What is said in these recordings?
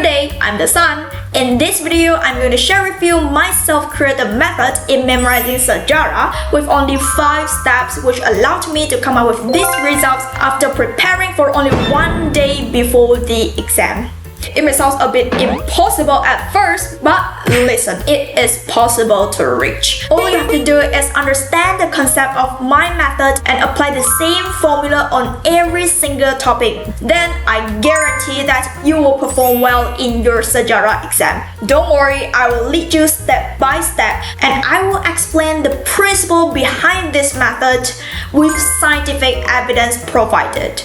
Today, I'm the Sun. In this video, I'm going to share with you my self-created method in memorizing Sejarah with only 5 steps which allowed me to come up with these results after preparing for only 1 day before the exam. It may sound a bit impossible at first, but listen, it is possible to reach. All you have to do is understand the concept of my method and apply the same formula on every single topic. Then I guarantee that you will perform well in your Sejarah exam. Don't worry, I will lead you step by step and I will explain the principle behind this method with scientific evidence provided.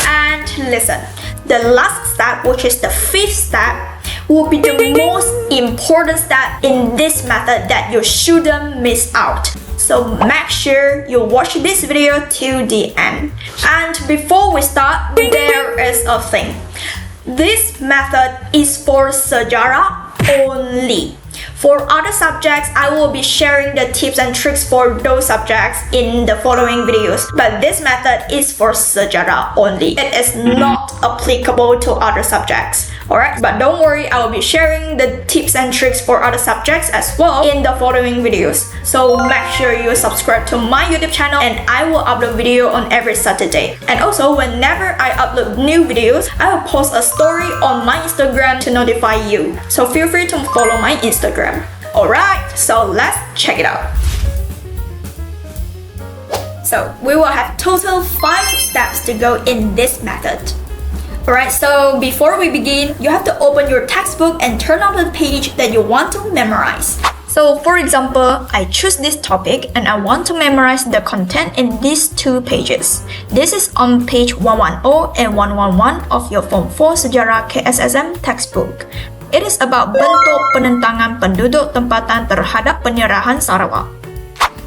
And listen, the last step, which is the 5th step, will be the most important step in this method that you shouldn't miss out. So make sure you watch this video till the end. And before we start, there is a thing. This method is for Sejarah only. For other subjects, I will be sharing the tips and tricks for those subjects in the following videos. But this method is for Sejarah only. It is not applicable to other subjects. Alright, but don't worry, I will be sharing the tips and tricks for other subjects as well in the following videos. So make sure you subscribe to my YouTube channel and I will upload video on every Saturday. And also, whenever I upload new videos, I will post a story on my Instagram to notify you. So feel free to follow my Instagram. Alright, so let's check it out. So we will have total 5 steps to go in this method. Alright, so before we begin, you have to open your textbook and turn on the page that you want to memorize. So for example, I choose this topic and I want to memorize the content in these 2 pages. This is on page 110 and 111 of your Form 4 Sejarah KSSM textbook. It is about bentuk penentangan penduduk tempatan terhadap penyerahan Sarawak.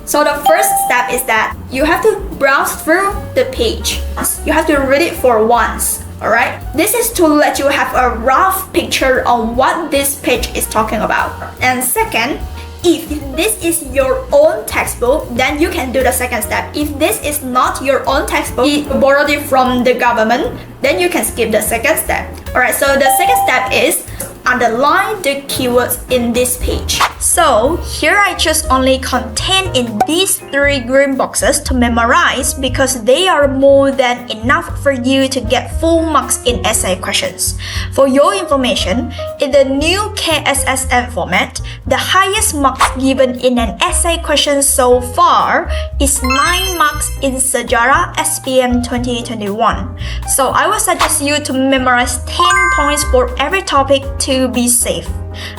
So the first step is that you have to browse through the page. You have to read it for once. Alright? This is to let you have a rough picture on what this page is talking about. And second, if this is your own textbook, then you can do the second step. If this is not your own textbook, you borrowed it from the government, then you can skip the second step. Alright, so the second step is underline the keywords in this page. So here I choose only content in these 3 green boxes to memorize because they are more than enough for you to get full marks in essay questions. For your information, in the new KSSM format, the highest marks given in an essay question so far is 9 marks in Sejarah SPM 2021. So I would suggest you to memorize 10 points for every topic to be safe.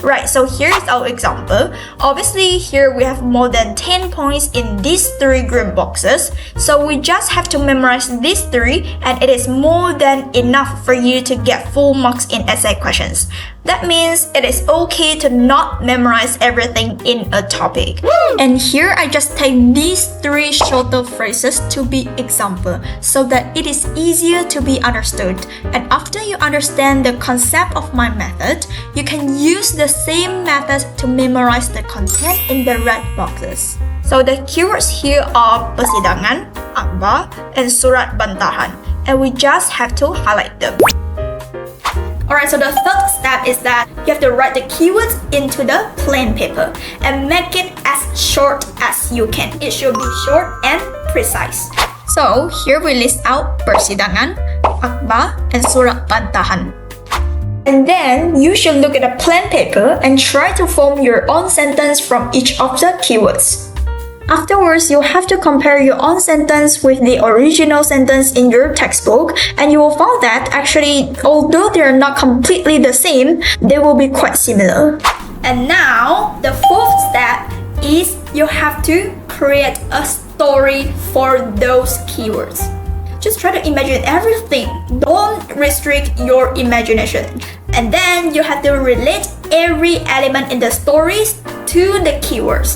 Right, so here's our example. Obviously, here we have more than 10 points in these 3 green boxes. So we just have to memorize these 3 and it is more than enough for you to get full marks in essay questions. That means it is okay to not memorize everything in a topic. And here I just take these 3 shorter phrases to be example so that it is easier to be understood. And after you understand the concept of my method, you can use the same method to memorize the content in the red boxes. So the keywords here are persidangan, akhbar, and surat bantahan. And we just have to highlight them. Alright, so the third step is that you have to write the keywords into the plain paper and make it as short as you can. It should be short and precise. So here we list out persidangan, akhbar, and surat bantahan. And then you should look at the plain paper and try to form your own sentence from each of the keywords. Afterwards, you have to compare your own sentence with the original sentence in your textbook, and you will find that actually, although they are not completely the same, they will be quite similar. And now, the 4th step is you have to create a story for those keywords. Just try to imagine everything. Don't restrict your imagination. And then you have to relate every element in the stories to the keywords.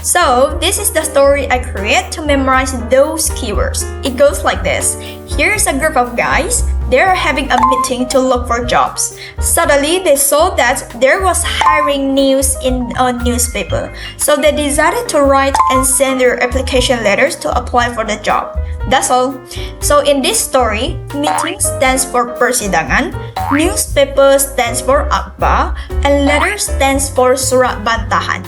So this is the story I create to memorize those keywords. It goes like this. Here's a group of guys. they're having a meeting to look for jobs. Suddenly, they saw that there was hiring news in a newspaper. So they decided to write and send their application letters to apply for the job. That's all. So in this story, meeting stands for persidangan, newspaper stands for akhbar, and letter stands for surat bantahan.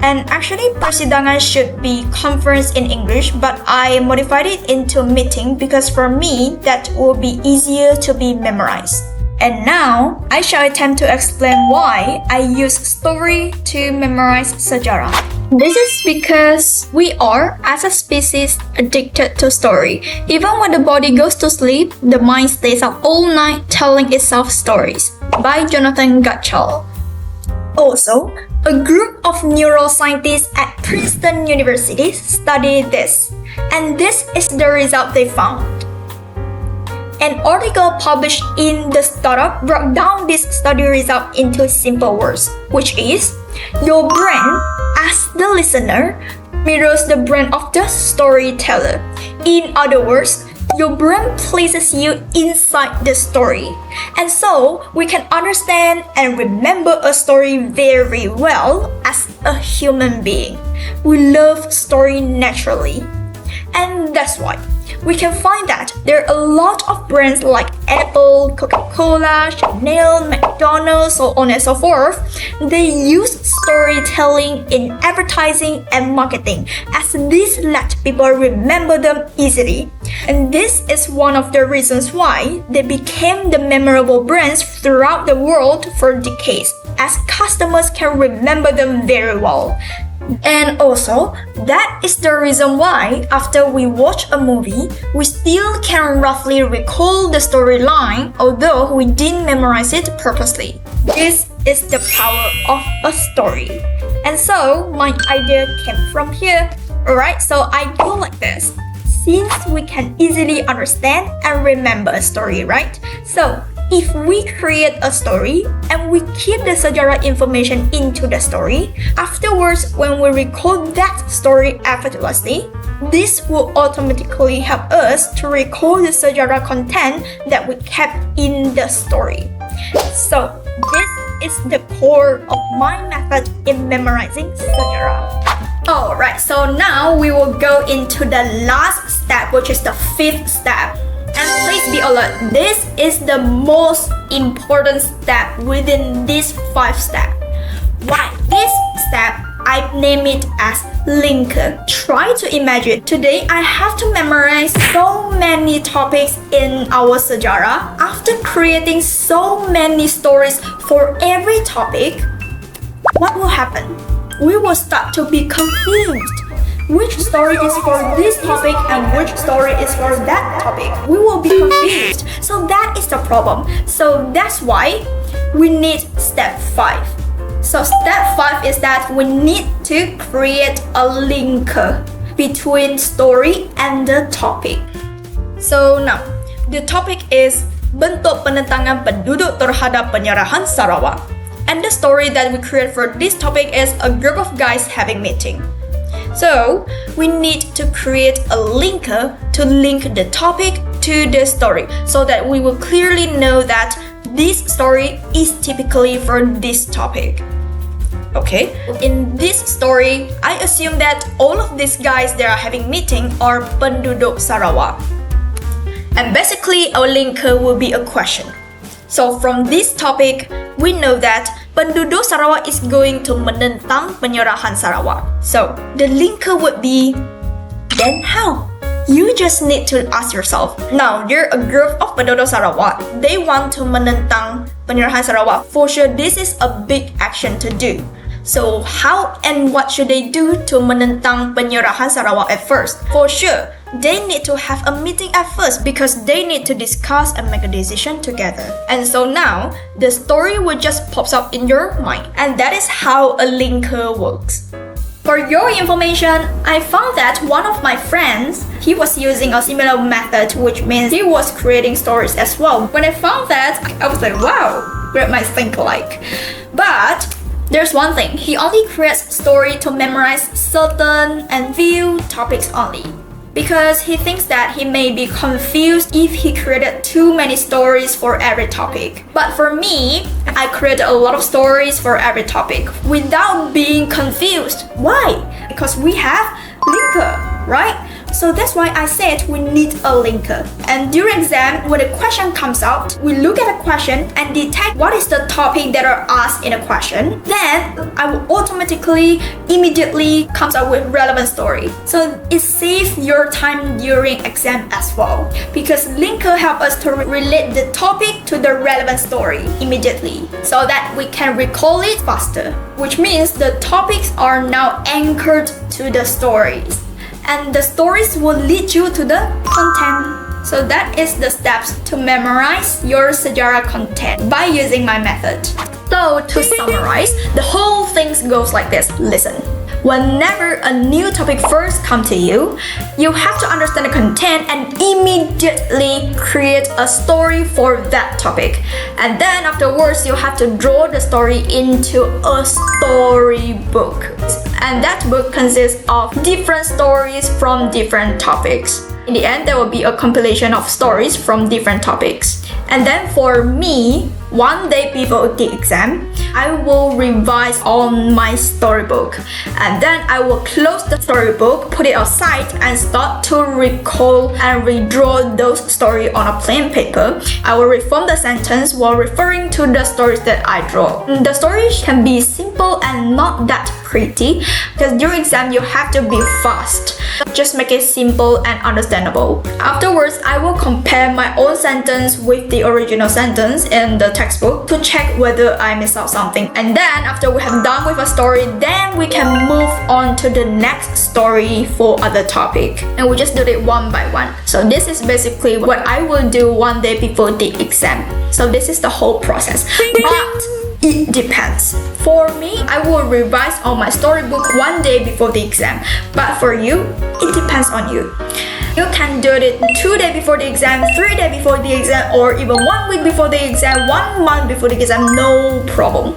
And actually, persidangan should be conference in English, but I modified it into meeting because for me, that will be easier to be memorized. And now, I shall attempt to explain why I use story to memorize sejarah. This is because we are, as a species, addicted to story. Even when the body goes to sleep, the mind stays up all night telling itself stories. By Jonathan Gottschall. Also, a group of neuroscientists at Princeton University studied this, and this is the result they found. An article published in The Startup broke down this study result into simple words, which is, your brain, as the listener, mirrors the brain of the storyteller. In other words, your brain places you inside the story. And so, we can understand and remember a story very well as a human being. We love story naturally. And that's why we can find that there are a lot of brands like Apple, Coca-Cola, Chanel, McDonald's, so on and so forth. They use storytelling in advertising and marketing, as this let people remember them easily. And this is one of the reasons why they became the memorable brands throughout the world for decades, as customers can remember them very well. And also, that is the reason why after we watch a movie, we still can roughly recall the storyline although we didn't memorize it purposely. This is the power of a story. And so, my idea came from here. Alright, so I go like this. Since we can easily understand and remember a story, right? So, if we create a story and we keep the sejarah information into the story, afterwards when we recall that story effortlessly, this will automatically help us to recall the sejarah content that we kept in the story. So, this is the core of my method in memorizing sejarah. Alright, so now we will go into the last step, which is the 5th step. And please be alert, this is the most important step within this 5 steps. Why? This step, I name it as linker. Try to imagine, today I have to memorize so many topics in our sejarah. After creating so many stories for every topic, what will happen? We will start to be confused. Which story is for this topic and which story is for that topic? We will be confused. So that is the problem. So that's why we need step 5. So step 5 is that we need to create a linker between story and the topic. So now, the topic is bentuk penentangan penduduk terhadap penyerahan Sarawak. And the story that we create for this topic is a group of guys having meeting. So, we need to create a linker to link the topic to the story so that we will clearly know that this story is typically for this topic. Okay, in this story, I assume that all of these guys that are having meeting are penduduk Sarawak. And basically, our linker will be a question. So from this topic, we know that penduduk Sarawak is going to menentang penyerahan Sarawak. So the linker would be, then how? You just need to ask yourself. Now, you're a group of penduduk Sarawak. They want to menentang penyerahan Sarawak. For sure, this is a big action to do. So how and what should they do to menentang penyerahan Sarawak at first? For sure, they need to have a meeting at first because they need to discuss and make a decision together. And so now, the story will just pops up in your mind. And that is how a linker works. For your information, I found that one of my friends, he was using a similar method, which means he was creating stories as well. When I found that, I was like, wow, great minds think alike. But there's one thing, he only creates story to memorize certain and few topics only. because he thinks that he may be confused if he created too many stories for every topic. But for me, I created a lot of stories for every topic without being confused. Why? Because we have linker, right? So that's why I said we need a linker. And during exam, when a question comes out, we look at a question and detect what is the topic that are asked in a question. Then I will automatically, immediately comes up with relevant story. So it saves your time during exam as well, because linker help us to relate the topic to the relevant story immediately, so that we can recall it faster. Which means the topics are now anchored to the stories, and the stories will lead you to the content. So that is the steps to memorize your sejarah content by using my method. So to summarize, the whole thing goes like this. Listen. Whenever a new topic first comes to you, you have to understand the content and immediately create a story for that topic. And then afterwards, you have to draw the story into a storybook. And that book consists of different stories from different topics. In the end, there will be a compilation of stories from different topics. And then for me, one day before the exam, I will revise on my storybook. And then I will close the storybook, put it aside, and start to recall and redraw those stories on a plain paper. I will reform the sentence while referring to the stories that I draw. The stories can be simple and not that pretty, because during exam you have to be fast. Just make it simple and understandable. Afterwards, I will compare my own sentence with the original sentence in the textbook to check whether I miss out something. And then after we have done with a story, then we can move on to the next story for other topic. And we just do it one by one. So this is basically what I will do one day before the exam. So this is the whole process. But it depends. For me, I will revise on my storybook one day before the exam. But for you, it depends on you. You can do it 2 days before the exam, 3 days before the exam, or even 1 week before the exam, 1 month before the exam, no problem.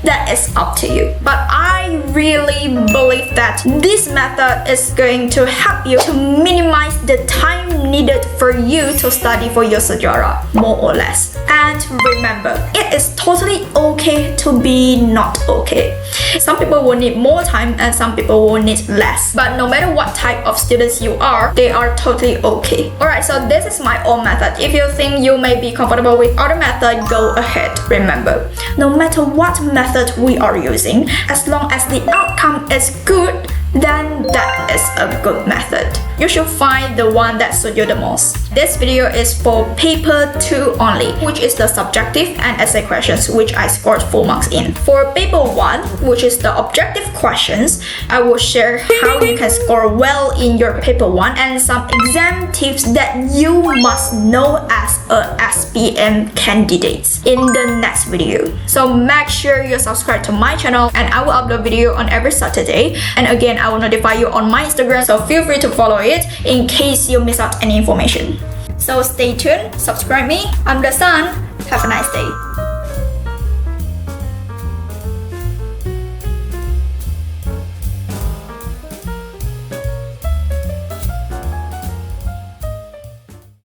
That is up to you. But I really believe that this method is going to help you to minimize the time needed for you to study for your sejarah, more or less. And remember, it is totally okay to be not okay. Some people will need more time and some people will need less. But no matter what type of students you are, they are totally okay. Alright, so this is my own method. If you think you may be comfortable with other method, go ahead. Remember, no matter what method we are using, as long as the outcome is good, then that is a good method. You should find the one that suits you the most. This video is for paper 2 only, which is the subjective and essay questions, which I scored 4 marks in. For paper 1, which is the objective questions, I will share how you can score well in your paper 1 and some exam tips that you must know as a SPM candidate in the next video. So make sure you subscribe to my channel, and I will upload video on every Saturday. And again, I will notify you on my Instagram, so feel free to follow it in case you miss out any information. So stay tuned, subscribe me. I'm the Sun. Have a nice day.